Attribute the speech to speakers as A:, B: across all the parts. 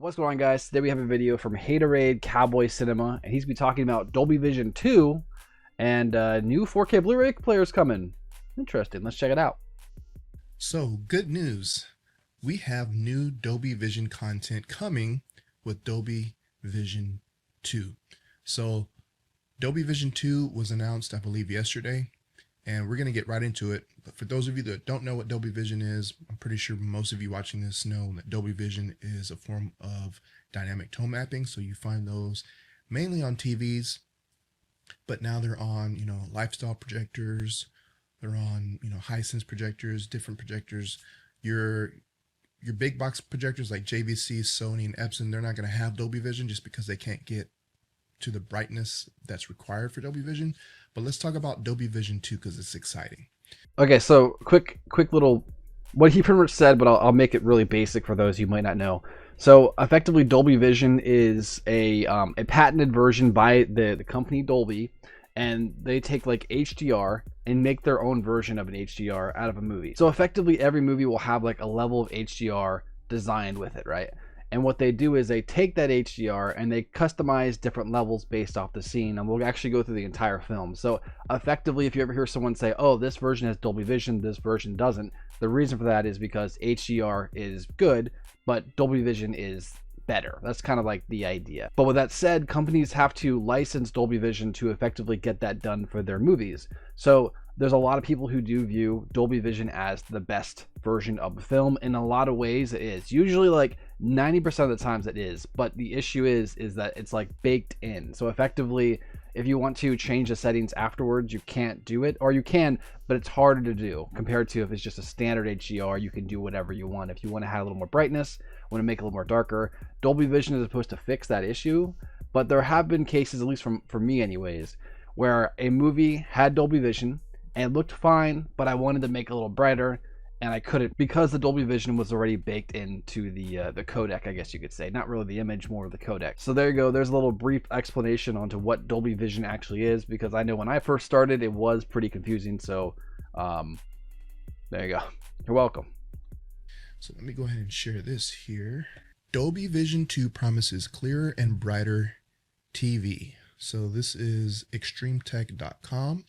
A: What's going on, guys? Today we have a video from Haterade Cowboy Cinema, and he's going to be talking about Dolby Vision 2 and new 4K Blu-ray players coming. Interesting. Let's check it out.
B: So, good news. We have new Dolby Vision content coming with Dolby Vision 2. So, Dolby Vision 2 was announced, I believe, yesterday, and we're going to get right into it. But for those of you that don't know what Dolby Vision is, I'm pretty sure most of you watching this know that Dolby Vision is a form of dynamic tone mapping. So you find those mainly on TVs, but now they're on, lifestyle projectors. They're on, Hisense projectors, different projectors. Your big box projectors like JVC, Sony, and Epson, they're not going to have Dolby Vision just because they can't get to the brightness that's required for Dolby Vision. But let's talk about Dolby Vision 2 because it's exciting.
A: Okay, so quick little, what he pretty much said, but I'll make it really basic for those you might not know. So effectively, Dolby Vision is a patented version by the company Dolby, and they take like HDR and make their own version of an HDR out of a movie. So effectively, every movie will have like a level of HDR designed with it, right? And what they do is they take that HDR and they customize different levels based off the scene, and we'll actually go through the entire film. So effectively, if you ever hear someone say, oh, this version has Dolby Vision, this version doesn't, the reason for that is because HDR is good, but Dolby Vision is better. That's kind of like the idea. But with that said, companies have to license Dolby Vision to effectively get that done for their movies. So there's a lot of people who do view Dolby Vision as the best version of the film. In a lot of ways it is. Usually like 90% of the times it is, but the issue is that it's like baked in. So effectively, if you want to change the settings afterwards, you can't do it, or you can, but it's harder to do compared to if it's just a standard HDR. You can do whatever you want. If you want to have a little more brightness, want to make it a little more darker, Dolby Vision is supposed to fix that issue. But there have been cases, at least for me anyways, where a movie had Dolby Vision and it looked fine, but I wanted to make it a little brighter, and I couldn't because the Dolby Vision was already baked into the codec, I guess you could say. Not really the image, more of the codec. So there you go. There's a little brief explanation onto what Dolby Vision actually is, because I know when I first started, it was pretty confusing. So there you go. You're welcome.
B: So let me go ahead and share this here. Dolby Vision 2 promises clearer and brighter TV. So this is extremetech.com.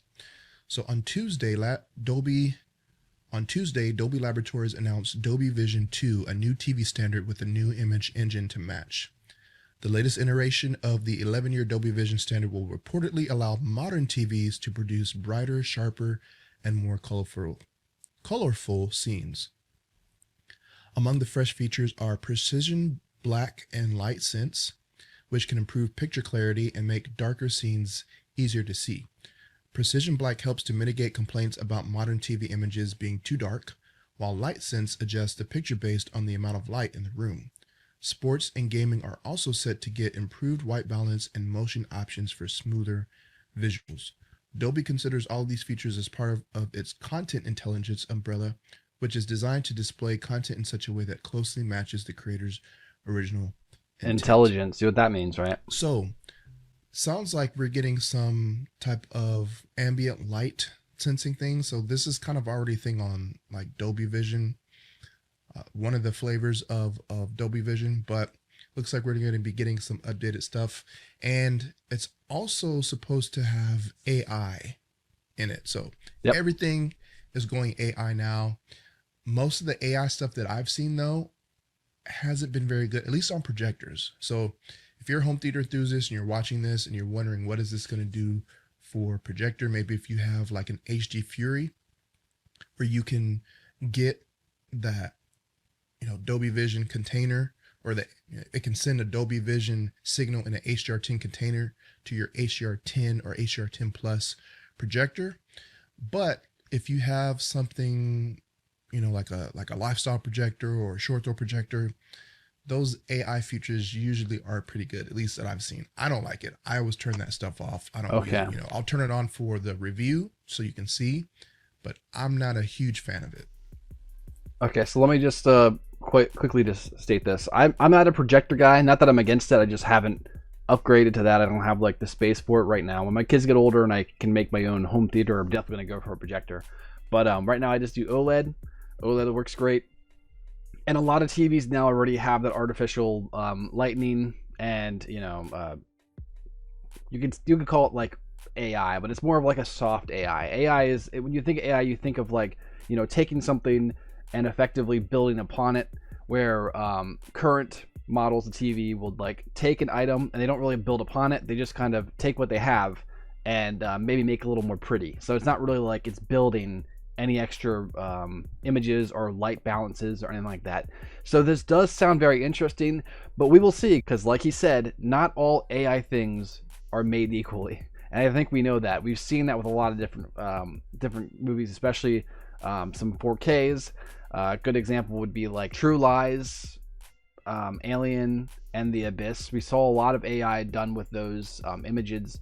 B: So on Tuesday, Dolby Laboratories announced Dolby Vision 2, a new TV standard with a new image engine to match. The latest iteration of the 11-year Dolby Vision standard will reportedly allow modern TVs to produce brighter, sharper, and more colorful scenes. Among the fresh features are precision black and light sense, which can improve picture clarity and make darker scenes easier to see. Precision black helps to mitigate complaints about modern TV images being too dark, while light sense adjusts the picture based on the amount of light in the room. Sports and gaming are also set to get improved white balance and motion options for smoother visuals. Dolby considers all of these features as part of its content intelligence umbrella, which is designed to display content in such a way that closely matches the creator's original intent.
A: Intelligence. See what that means, right?
B: So, sounds like we're getting some type of ambient light sensing thing. So this is kind of already a thing on like Dolby Vision, one of the flavors of Dolby Vision, but looks like we're going to be getting some updated stuff. And it's also supposed to have AI in it. So Everything is going AI now. Most of the AI stuff that I've seen though hasn't been very good, at least on projectors. So if you're a home theater enthusiast and you're watching this and you're wondering what is this going to do for projector, maybe if you have like an HD Fury where you can get that, Dolby Vision container, or that it can send a Dolby Vision signal in an HDR10 container to your HDR10 or HDR10 Plus projector. But if you have something, like a lifestyle projector or a short throw projector, those AI features usually are pretty good, at least that I've seen. I don't like it. I always turn that stuff off. I don't really, I'll turn it on for the review so you can see, but I'm not a huge fan of it.
A: Okay, so let me just quite quickly just state this. I'm not a projector guy. Not that I'm against it. I just haven't upgraded to that. I don't have like the space for it right now. When my kids get older and I can make my own home theater, I'm definitely going to go for a projector. But right now I just do OLED. OLED works great. And a lot of TVs now already have that artificial lightning, and you could call it like AI, but it's more of like a soft AI. AI is when you think AI, you think of like taking something and effectively building upon it. Where current models of TV will like take an item and they don't really build upon it. They just kind of take what they have and maybe make it a little more pretty. So it's not really like it's building any extra images or light balances or anything like that. So this does sound very interesting, but we will see, because like he said, not all AI things are made equally. And I think we know that. We've seen that with a lot of different movies, especially some 4Ks. A good example would be like True Lies, Alien, and The Abyss. We saw a lot of AI done with those images.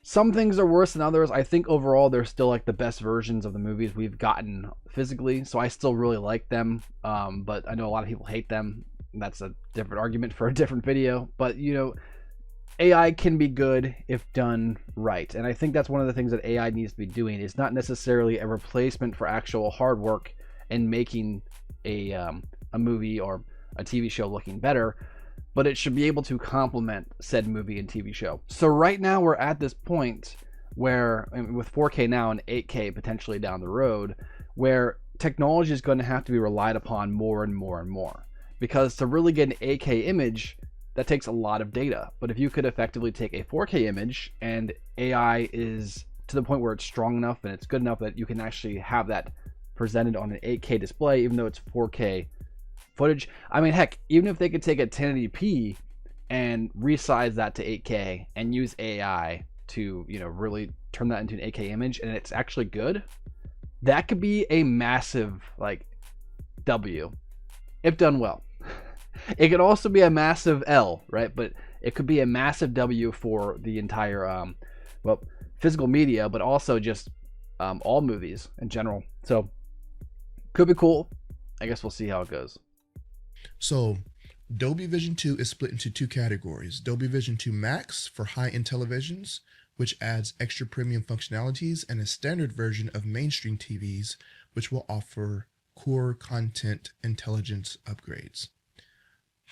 A: Some things are worse than others. I think overall they're still like the best versions of the movies we've gotten physically, so I still really like them. But I know a lot of people hate them. That's a different argument for a different video. But AI can be good if done right, and I think that's one of the things that AI needs to be doing. It's not necessarily a replacement for actual hard work and making a movie or a TV show looking better, but it should be able to complement said movie and TV show. So right now we're at this point where, with 4K now and 8K potentially down the road, where technology is going to have to be relied upon more and more and more. Because to really get an 8K image, that takes a lot of data. But if you could effectively take a 4K image and AI is to the point where it's strong enough and it's good enough that you can actually have that presented on an 8K display, even though it's 4K footage. I mean, heck, even if they could take a 1080p and resize that to 8K and use AI to, really turn that into an 8K image, and it's actually good, that could be a massive, like, W, if done well. It could also be a massive L, right? But it could be a massive W for the entire, physical media, but also just all movies in general. So, could be cool. I guess we'll see how it goes.
B: So Dolby Vision 2 is split into two categories. Dolby Vision 2 Max for high-end televisions, which adds extra premium functionalities, and a standard version of mainstream TVs, which will offer core content intelligence upgrades.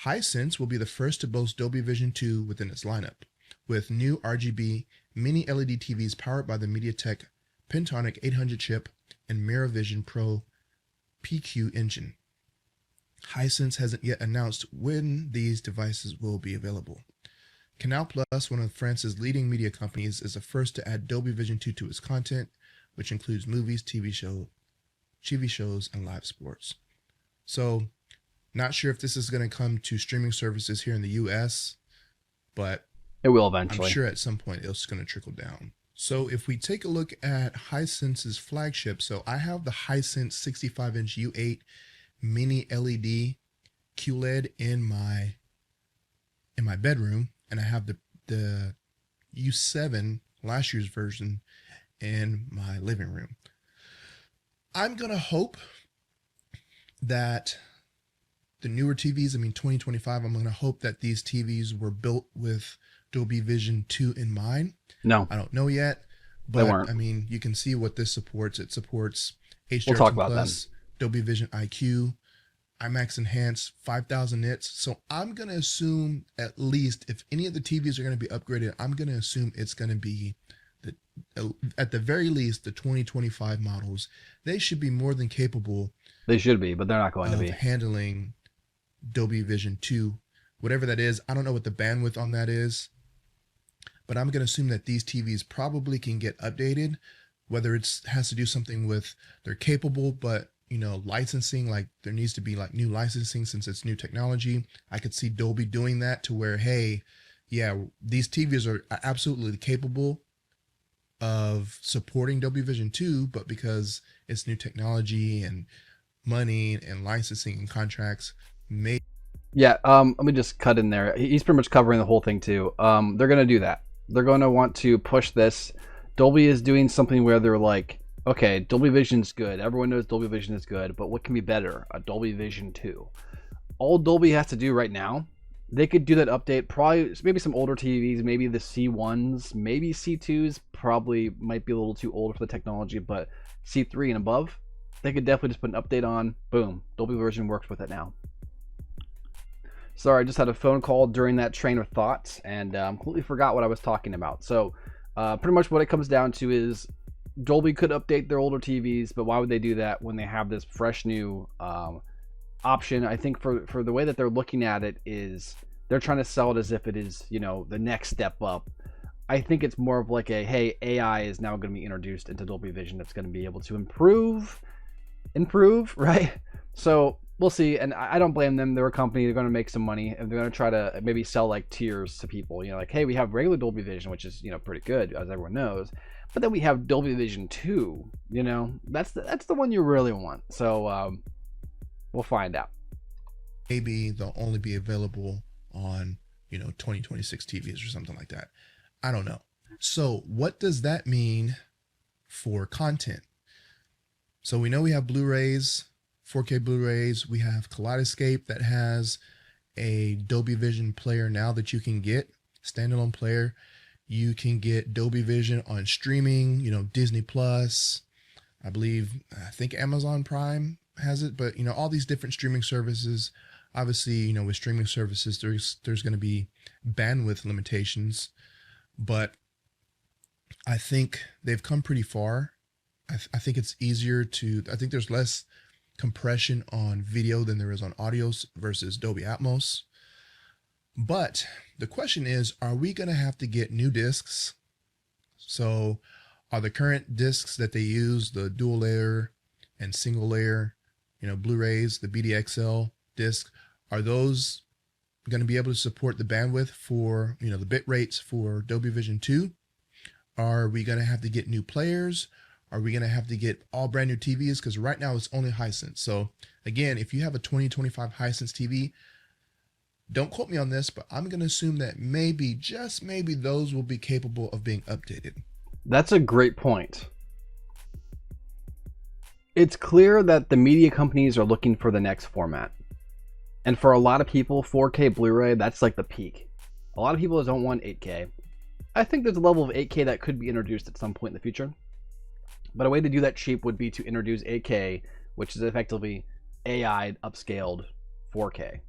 B: Hisense will be the first to boast Dolby Vision 2 within its lineup, with new RGB mini LED TVs powered by the MediaTek Pentonic 800 chip and MirrorVision Pro PQ engine. Hisense hasn't yet announced when these devices will be available. Canal Plus, one of France's leading media companies, is the first to add Dolby Vision 2 to its content, which includes movies, TV shows, and live sports. So, not sure if this is going to come to streaming services here in the US, but
A: it will eventually.
B: I'm sure at some point it's going to trickle down. So if we take a look at Hisense's flagship, so I have the Hisense 65-inch U8 mini LED QLED in my bedroom, and I have the U7 last year's version in my living room. I'm gonna hope that the newer TVs, 2025, I'm gonna hope that these TVs were built with Dolby Vision 2 in mind.
A: No,
B: I don't know yet, but you can see what this supports. It supports HDR2 Plus, Dolby Vision IQ, IMAX Enhanced, 5,000 nits. So I'm going to assume, at least if any of the TVs are going to be upgraded, I'm going to assume it's going to be, at the very least, the 2025 models. They should be more than capable.
A: They should be, but they're not going to be
B: handling Dolby Vision 2, whatever that is. I don't know what the bandwidth on that is, but I'm going to assume that these TVs probably can get updated, whether it has to do something with they're capable, but licensing, like there needs to be like new licensing since it's new technology. I could see Dolby doing that to where, hey, yeah, these TVs are absolutely capable of supporting Dolby Vision 2, but because it's new technology and money and licensing and contracts,
A: let me just cut in there. He's pretty much covering the whole thing too. They're going to do that. They're going to want to push this. Dolby is doing something where they're like, okay, Dolby Vision's good. Everyone knows Dolby Vision is good, but what can be better? A Dolby Vision 2. All Dolby has to do right now, they could do that update. Probably, maybe some older TVs, maybe the C1s, maybe C2s, probably might be a little too old for the technology, but C3 and above, they could definitely just put an update on. Boom, Dolby Vision works with it now. Sorry, I just had a phone call during that train of thought and completely forgot what I was talking about. So pretty much what it comes down to is Dolby could update their older TVs, but why would they do that when they have this fresh new option? I think for the way that they're looking at it is they're trying to sell it as if it is, you know, the next step up. I think it's more of like a, hey, AI is now going to be introduced into Dolby Vision that's going to be able to improve, right? So we'll see. And I don't blame them. They're a company. They're going to make some money, and they're going to try to maybe sell like tiers to people. You know, like, hey, we have regular Dolby Vision, which is, you know, pretty good, as everyone knows. But then we have Dolby Vision 2. You know, that's the one you really want. So we'll find out.
B: Maybe they'll only be available on, you know, 2026 TVs or something like that. I don't know. So what does that mean for content? So we know we have Blu-rays, 4K Blu-rays. We have Kaleidoscape that has a Dolby Vision player now that you can get, standalone player. You can get Dolby Vision on streaming, you know, Disney Plus. I think Amazon Prime has it, but you know, all these different streaming services. Obviously, you know, with streaming services, there's going to be bandwidth limitations, but I think they've come pretty far. I think it's easier I think there's less compression on video than there is on audio versus Dolby Atmos. But the question is, are we going to have to get new discs? So are the current discs that they use, the dual layer and single layer, you know, Blu-rays, the BDXL disc, are those going to be able to support the bandwidth for, you know, the bit rates for Dolby Vision 2? Are we going to have to get new players? Are we going to have to get all brand new TVs? Because right now it's only Hisense. So again, if you have a 2025 Hisense TV, don't quote me on this, but I'm going to assume that maybe, just maybe, those will be capable of being updated.
A: That's a great point. It's clear that the media companies are looking for the next format. And for a lot of people, 4K Blu-ray, that's like the peak. A lot of people don't want 8K. I think there's a level of 8K that could be introduced at some point in the future. But a way to do that cheap would be to introduce 8K, which is effectively AI upscaled 4K.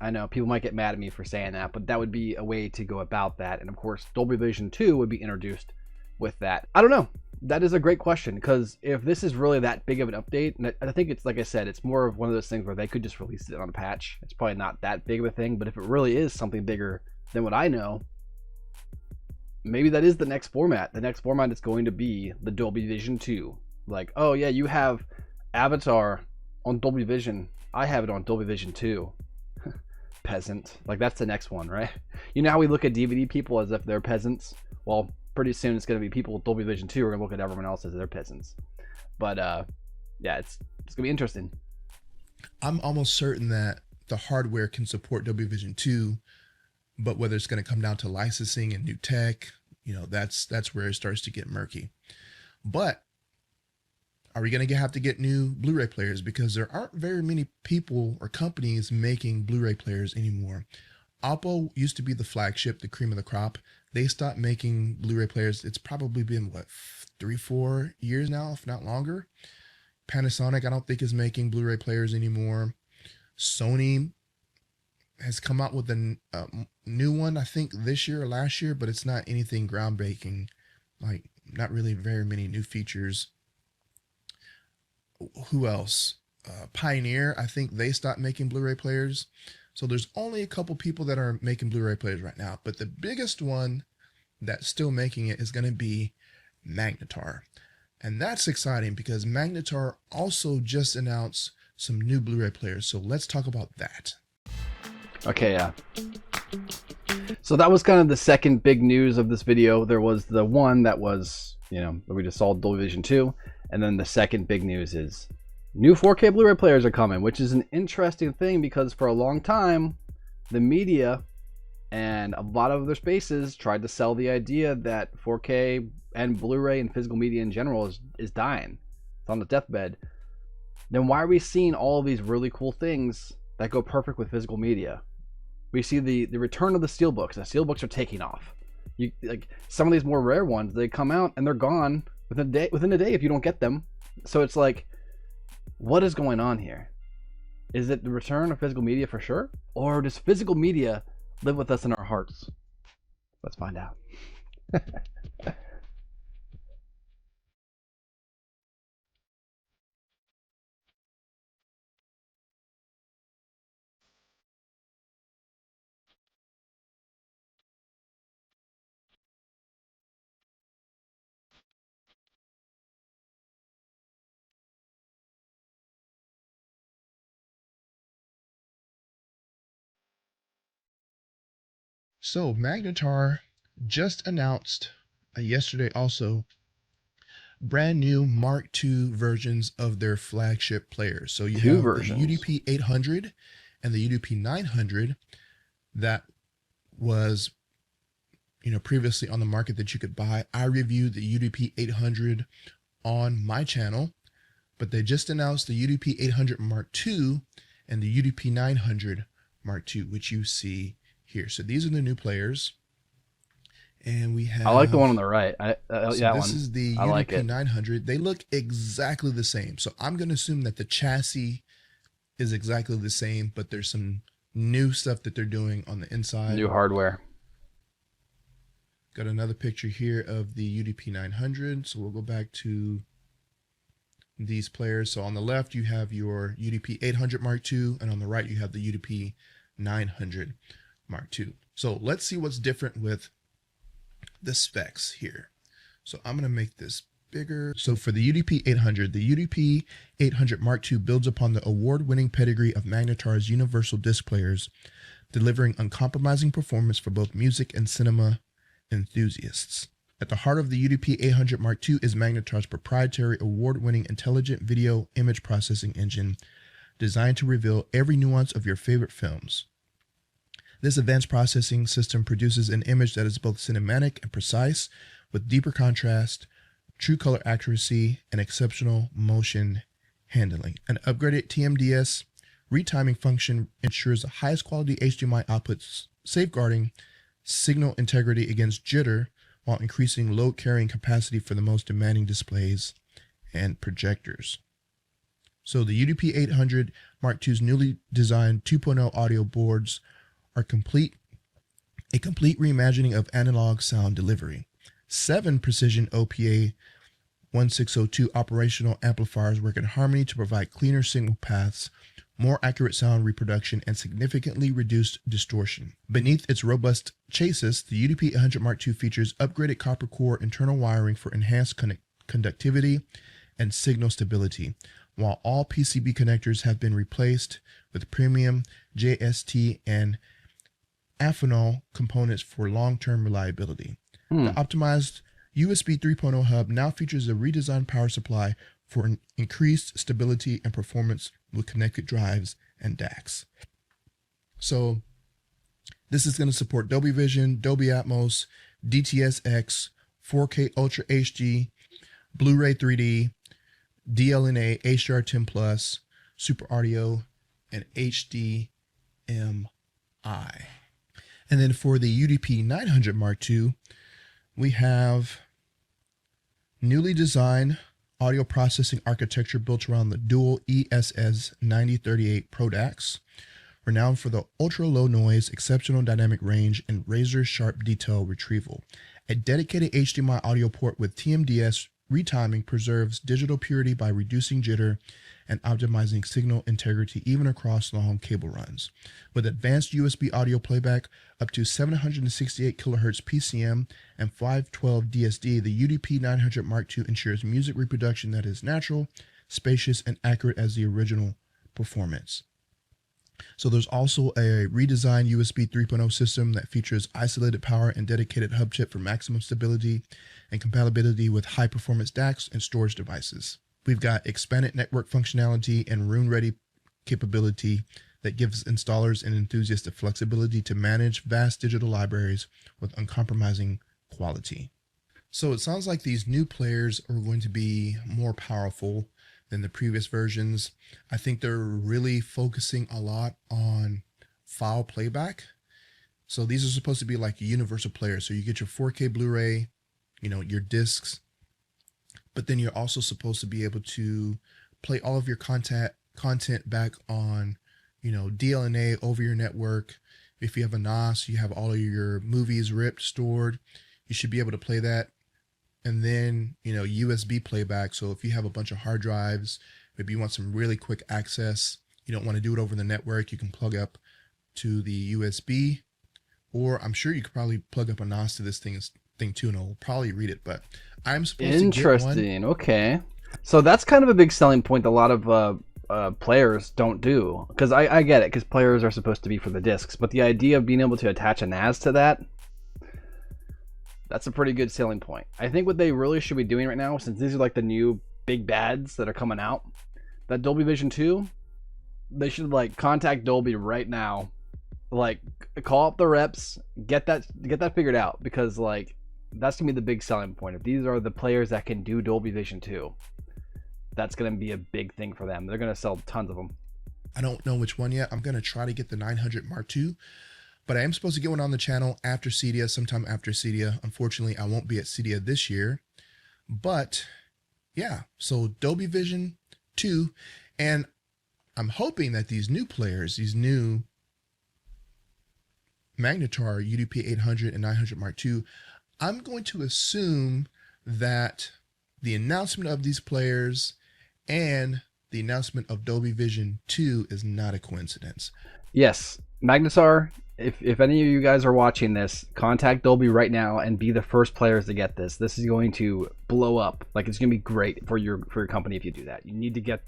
A: I know people might get mad at me for saying that, but that would be a way to go about that. And of course, Dolby Vision 2 would be introduced with that. I don't know. That is a great question, because if this is really that big of an update, and I think it's, like I said, it's more of one of those things where they could just release it on a patch. It's probably not that big of a thing, but if it really is something bigger than what I know, maybe that is the next format. The next format is going to be the Dolby Vision 2. Like, oh yeah, you have Avatar on Dolby Vision. I have it on Dolby Vision 2. Peasant. Like, that's the next one, right? You know how we look at DVD people as if they're peasants? Well, pretty soon it's going to be people with Dolby Vision 2 who are going to look at everyone else as they're peasants. But yeah, it's going to be interesting.
B: I'm almost certain that the hardware can support Dolby Vision 2, but whether it's going to come down to licensing and new tech, you know, that's where it starts to get murky. But are we going to have to get new Blu-ray players? Because there aren't very many people or companies making Blu-ray players anymore. Oppo used to be the flagship, the cream of the crop. They stopped making Blu-ray players. It's probably been, what, 3-4 years now, if not longer. Panasonic, I don't think, is making Blu-ray players anymore. Sony has come out with a new one, I think, this year or last year, but it's not anything groundbreaking. Like, not really very many new features. Who else? Pioneer, I think they stopped making Blu-ray players. So there's only a couple people that are making Blu-ray players right now. But the biggest one that's still making it is going to be Magnetar. And that's exciting because Magnetar also just announced some new Blu-ray players. So let's talk about that.
A: Okay, yeah. So that was kind of the second big news of this video. There was the one that was, you know, that we just saw, Dolby Vision 2. And then the second big news is new 4K Blu-ray players are coming, which is an interesting thing because for a long time, the media and a lot of other spaces tried to sell the idea that 4K and Blu-ray and physical media in general is dying. It's on the deathbed. Then why are we seeing all of these really cool things that go perfect with physical media? We see the return of the steelbooks. The steelbooks are taking off. Like some of these more rare ones, they come out and they're gone within a day if you don't get them. So it's like, what is going on here? Is it the return of physical media for sure? Or does physical media live with us in our hearts? Let's find out.
B: So Magnetar just announced yesterday also brand new Mark II versions of their flagship players. So you
A: Two
B: have the
A: versions.
B: UDP 800 and the UDP 900 that was previously on the market that you could buy. I reviewed the UDP 800 on my channel, but they just announced the UDP 800 Mark II and the UDP 900 Mark II, which you see here. So these are the new players. And we
A: I like the one on
B: have,
A: the right.
B: so
A: That
B: this
A: one.
B: is the
A: I like
B: UDP
A: it.
B: 900. They look exactly the same. So I'm going to assume that the chassis is exactly the same, but there's some new stuff that they're doing on the inside.
A: New hardware.
B: Got another picture here of the UDP 900. So we'll go back to these players. So on the left, you have your UDP 800 Mark II, and on the right, you have the UDP 900 Mark II. So let's see what's different with the specs here. So I'm going to make this bigger. So for the UDP 800, the UDP 800 Mark II builds upon the award-winning pedigree of Magnetar's universal disc players, delivering uncompromising performance for both music and cinema enthusiasts. At the heart of the UDP 800 Mark II is Magnetar's proprietary award-winning intelligent video image processing engine designed to reveal every nuance of your favorite films. This advanced processing system produces an image that is both cinematic and precise, with deeper contrast, true color accuracy, and exceptional motion handling. An upgraded TMDS retiming function ensures the highest quality HDMI outputs, safeguarding signal integrity against jitter while increasing load carrying capacity for the most demanding displays and projectors. So the UDP 800 Mark II's newly designed 2.0 audio boards are a complete reimagining of analog sound delivery. 7 precision OPA 1602 operational amplifiers work in harmony to provide cleaner signal paths, more accurate sound reproduction, and significantly reduced distortion. Beneath its robust chassis, the UDP 800 Mark II features upgraded copper core internal wiring for enhanced conductivity and signal stability, while all PCB connectors have been replaced with premium JST and Amphenol components for long-term reliability. The optimized USB 3.0 hub now features a redesigned power supply for an increased stability and performance with connected drives and DACs. So this is going to support Dolby Vision, Dolby Atmos, DTS:X, 4K Ultra HD, Blu-ray 3D, DLNA, HDR10 Plus, Super Audio, and HDMI. And then for the UDP 900 Mark II, we have newly designed audio processing architecture built around the dual ESS 9038 Pro DACs, renowned for the ultra-low noise, exceptional dynamic range, and razor-sharp detail retrieval. A dedicated HDMI audio port with TMDS retiming preserves digital purity by reducing jitter and optimizing signal integrity even across long cable runs. With advanced USB audio playback up to 768 kHz PCM and 512 DSD, the UDP 900 Mark II ensures music reproduction that is natural, spacious, and accurate as the original performance. So there's also a redesigned USB 3.0 system that features isolated power and dedicated hub chip for maximum stability and compatibility with high-performance DACs and storage devices. We've got expanded network functionality and room-ready capability that gives installers and enthusiasts the flexibility to manage vast digital libraries with uncompromising quality. So it sounds like these new players are going to be more powerful than the previous versions. I think they're really focusing a lot on file playback. So these are supposed to be like a universal player. So you get your 4K Blu-ray, your discs, but then you're also supposed to be able to play all of your content back on, DLNA over your network. If you have a NOS, you have all of your movies ripped, stored. You should be able to play that. And then, USB playback. So if you have a bunch of hard drives, maybe you want some really quick access, you don't want to do it over the network, you can plug up to the USB, or I'm sure you could probably plug up a NOS to this thing too, and it'll probably read it. But I'm supposed to get one.
A: Interesting. Okay. So that's kind of a big selling point that a lot of players don't do, because I get it, because players are supposed to be for the discs, but the idea of being able to attach a NAS to that's a pretty good selling point. I think what they really should be doing right now, since these are like the new big bads that are coming out, that Dolby Vision 2, they should like contact Dolby right now, like call up the reps, get that figured out, because like that's gonna be the big selling point. If these are the players that can do Dolby Vision 2, that's gonna be a big thing for them. They're gonna sell tons of them.
B: I don't know which one yet. I'm gonna try to get the 900 Mark II, but I am supposed to get one on the channel after CEDIA, sometime after CEDIA. Unfortunately, I won't be at CEDIA this year, but yeah. So Dolby Vision 2, and I'm hoping that these new players, these new Magnetar UDP 800 and 900 Mark II, I'm going to assume that the announcement of these players and the announcement of Dolby Vision 2 is not a coincidence.
A: Yes, Magnetar, if any of you guys are watching this, contact Dolby right now and be the first players to get this. This is going to blow up. Like, it's going to be great for your company if you do that. You need to get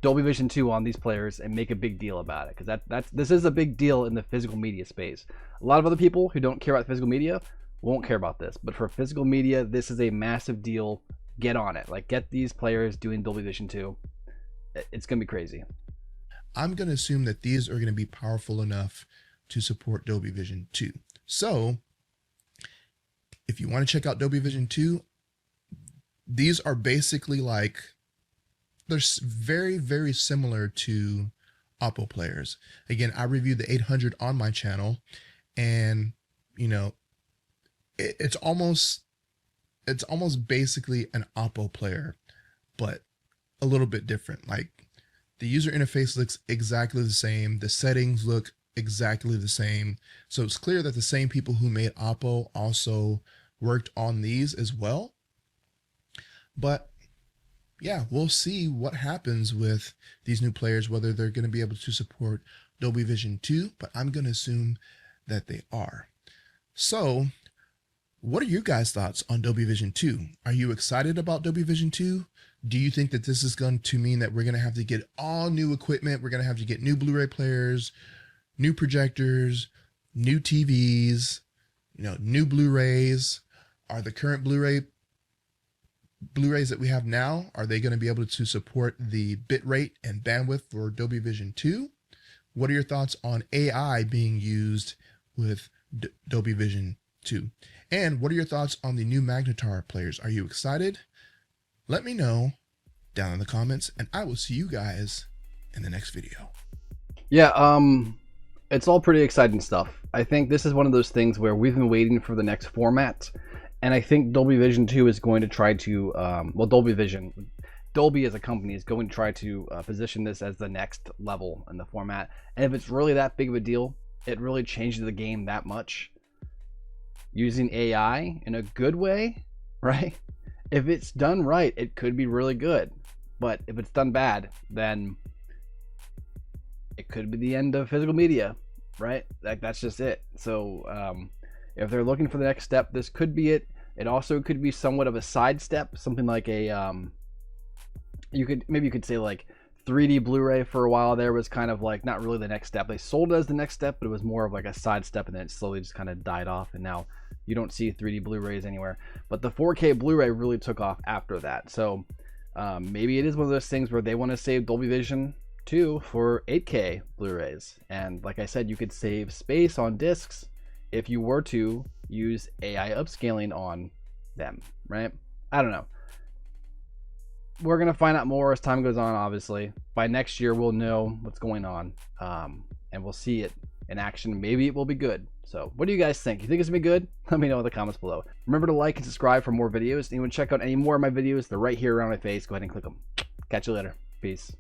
A: Dolby Vision 2 on these players and make a big deal about it, because this is a big deal in the physical media space. A lot of other people who don't care about physical media won't care about this, but for physical media, this is a massive deal. Get on it. Like, get these players doing Dolby Vision 2. It's going to be crazy.
B: I'm going to assume that these are going to be powerful enough to support Dolby Vision 2. So if you want to check out Dolby Vision 2, these are basically like, they're very, very similar to Oppo players. Again, I reviewed the 800 on my channel, and it's almost basically an Oppo player, but a little bit different. Like, the user interface looks exactly the same. The settings look exactly the same. So it's clear that the same people who made Oppo also worked on these as well. But yeah, we'll see what happens with these new players, whether they're going to be able to support Dolby Vision 2, but I'm going to assume that they are. So what are your guys' thoughts on Dolby Vision 2? Are you excited about Dolby Vision 2? Do you think that this is going to mean that we're going to have to get all new equipment? We're going to have to get new Blu-ray players, new projectors, new TVs, new Blu-rays? Are the current Blu-rays that we have now, are they going to be able to support the bit rate and bandwidth for Dolby Vision 2? What are your thoughts on AI being used with Dolby Vision 2? And what are your thoughts on the new Magnetar players? Are you excited? Let me know down in the comments, and I will see you guys in the next video.
A: Yeah, it's all pretty exciting stuff. I think this is one of those things where we've been waiting for the next format, and I think Dolby Vision 2 is going to try to, Dolby as a company is going to try to position this as the next level in the format. And if it's really that big of a deal, it really changes the game that much. Using AI in a good way, right? If it's done right, it could be really good. But if it's done bad, then it could be the end of physical media, right? Like, that's just it. So if they're looking for the next step, this could be it. It also could be somewhat of a side step, something like a you could say like 3D Blu-ray for a while there was kind of like not really the next step. They sold it as the next step, but it was more of like a side step, and then it slowly just kind of died off, and now you don't see 3D Blu-rays anywhere. But the 4K Blu-ray really took off after that. So maybe it is one of those things where they want to save Dolby Vision 2 for 8K Blu-rays. And like I said, you could save space on discs if you were to use AI upscaling on them, right? I don't know. We're going to find out more as time goes on, obviously. By next year, we'll know what's going on, and we'll see it in action. Maybe it will be good. So what do you guys think? You think it's gonna be good? Let me know in the comments below. Remember to like and subscribe for more videos. And you want to check out any more of my videos, they're right here around my face. Go ahead and click them. Catch you later. Peace.